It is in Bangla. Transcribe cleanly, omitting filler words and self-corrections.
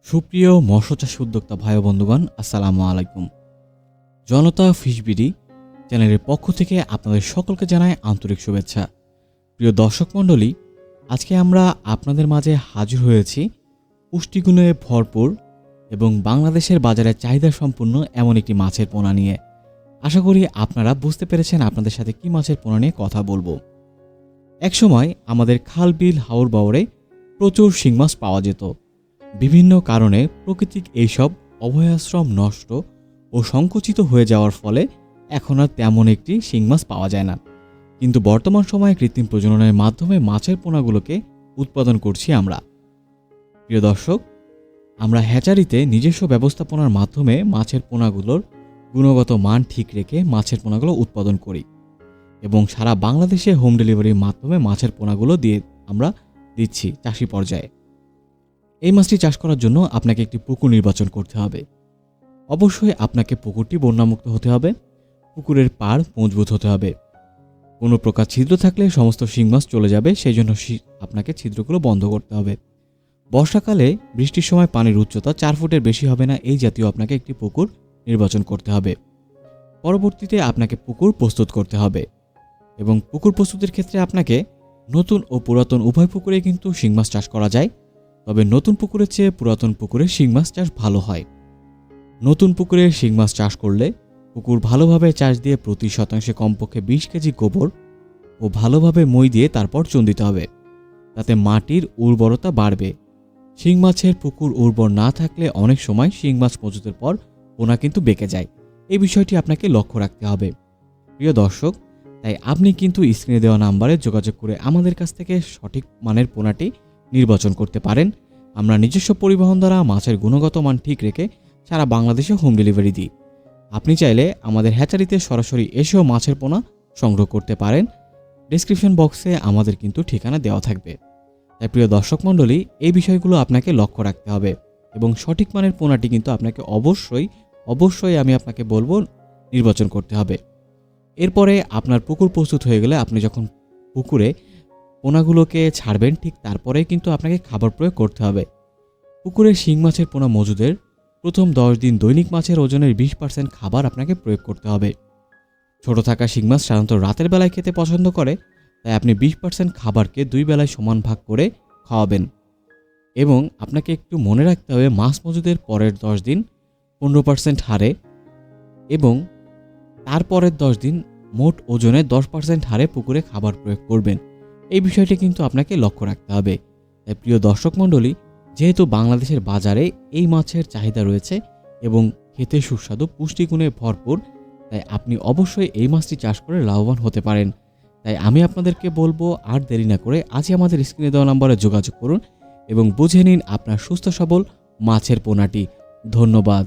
সুপ্রিয় মৎস্যচাষী উদ্যোক্তা ভাই ও বন্ধুগণ, আসসালামু আলাইকুম। জনতা ফিশবিডি চ্যানেলের পক্ষ থেকে আপনাদের সকলকে জানাই আন্তরিক শুভেচ্ছা। প্রিয় দর্শক মণ্ডলী, আজকে আমরা আপনাদের মাঝে হাজির হয়েছি পুষ্টিগুণে ভরপুর এবং বাংলাদেশের বাজারে চাহিদা সম্পূর্ণ এমন একটি মাছের পোনা নিয়ে। আশা করি আপনারা বুঝতে পেরেছেন আপনাদের সাথে কি মাছের পোনা নিয়ে কথা বলবো। একসময় আমাদের খাল বিল হাওর বাওরে প্রচুর শিং মাছ পাওয়া যেত। বিভিন্ন কারণে প্রাকৃতিক এইসব অভয়াশ্রম নষ্ট ও সংকুচিত হয়ে যাওয়ার ফলে এখন আর তেমন একটি শিং মাছ পাওয়া যায় না। কিন্তু বর্তমান সময়ে কৃত্রিম প্রজননের মাধ্যমে মাছের পোনাগুলোকে উৎপাদন করছি আমরা। প্রিয় দর্শক, আমরা হ্যাচারিতে নিজস্ব ব্যবস্থাপনার মাধ্যমে মাছের পোনাগুলোর গুণগত মান ঠিক রেখে মাছের পোনাগুলো উৎপাদন করি এবং সারা বাংলাদেশে হোম ডেলিভারির মাধ্যমে মাছের পোনাগুলো আমরা দিচ্ছি চাষি পর্যায়ে। এই মাছটি চাষ করার জন্য আপনাকে একটি পুকুর নির্বাচন করতে হবে। অবশ্যই আপনাকে পুকুরটি বন্যামুক্ত হতে হবে, পুকুরের পাড় মজবুত হতে হবে। কোনো প্রকার ছিদ্র থাকলে সমস্ত শিং মাছ চলে যাবে, সেই জন্য আপনাকে ছিদ্রগুলো বন্ধ করতে হবে। বর্ষাকালে বৃষ্টির সময় পানির উচ্চতা 4 ফুটের বেশি হবে না, এই জাতীয় আপনাকে একটি পুকুর নির্বাচন করতে হবে। পরবর্তীতে আপনাকে পুকুর প্রস্তুত করতে হবে এবং পুকুর প্রস্তুতির ক্ষেত্রে আপনাকে নতুন ও পুরাতন উভয় পুকুরে কিন্তু শিং মাছ চাষ করা যায়, তবে নতুন পুকুরের চেয়ে পুরাতন পুকুরে শিং মাছ চাষ ভালো হয়। নতুন পুকুরে শিং মাছ চাষ করলে পুকুর ভালোভাবে চাষ দিয়ে প্রতি শতাংশে কমপক্ষে 20 কেজি গোবর ও ভালোভাবে মই দিয়ে তারপর চুন দিতে হবে, তাতে মাটির উর্বরতা বাড়বে। শিং মাছের পুকুর উর্বর না থাকলে অনেক সময় শিং মাছ মজুতের পর পোনা কিন্তু বেঁকে যায়। এই বিষয়টি আপনাকে লক্ষ্য রাখতে হবে। প্রিয় দর্শক, তাই আপনি কিন্তু স্ক্রিনে দেওয়া নাম্বারে যোগাযোগ করে আমাদের কাছ থেকে সঠিক মানের পোনাটি নির্বাচন করতে পারেন। আমরা নিজস্ব পরিবহন দ্বারা মাছের গুণগত মান ঠিক রেখে সারা বাংলাদেশে হোম ডেলিভারি দিই। আপনি চাইলে আমাদের হ্যাচারিতে সরাসরি এসেও মাছের পোনা সংগ্রহ করতে পারেন। ডেসক্রিপশন বক্সে আমাদের কিন্তু ঠিকানা দেওয়া থাকবে। তাই প্রিয় দর্শক মণ্ডলী, এই বিষয়গুলো আপনাকে লক্ষ্য রাখতে হবে এবং সঠিক মানের পোনাটি কিন্তু আপনাকে অবশ্যই আমি আপনাকে বলবো নির্বাচন করতে হবে। এরপরে আপনার পুকুর প্রস্তুত হয়ে গেলে আপনি যখন পুকুরে পোনাগুলোকে ছাড়বেন, ঠিক তারপরেই কিন্তু আপনাকে খাবার প্রয়োগ করতে হবে। পুকুরে শিং মাছের পোনা মজুদের প্রথম 10 দিন দৈনিক মাছের ওজনের 20% খাবার আপনাকে প্রয়োগ করতে হবে। ছোট থাকা শিং মাছ সাধারণত রাতের বেলায় খেতে পছন্দ করে, তাই আপনি 20% খাবারকে 2 বেলায় সমান ভাগ করে খাওয়াবেন। এবং আপনাকে একটু মনে রাখতে হবে মাছ মজুদের পরের 10 দিন 15% হারে এবং তারপরের 10 দিন মোট ওজনের 10% হারে পুকুরে খাবার প্রয়োগ করবেন। এই বিষয়টি কিন্তু আপনাকে লক্ষ্য রাখতে হবে। তাই প্রিয় দর্শক মণ্ডলী, যেহেতু বাংলাদেশের বাজারে এই মাছের চাহিদা রয়েছে এবং খেতে সুস্বাদু, পুষ্টিগুণে ভরপুর, তাই আপনি অবশ্যই এই মাছটি চাষ করে লাভবান হতে পারেন। তাই আমি আপনাদেরকে বলবো, আর দেরি না করে আজই আমাদের স্ক্রিনে দেওয়া নম্বরে যোগাযোগ করুন এবং বুঝে নিন আপনার সুস্থ সবল মাছের পোনাটি। ধন্যবাদ।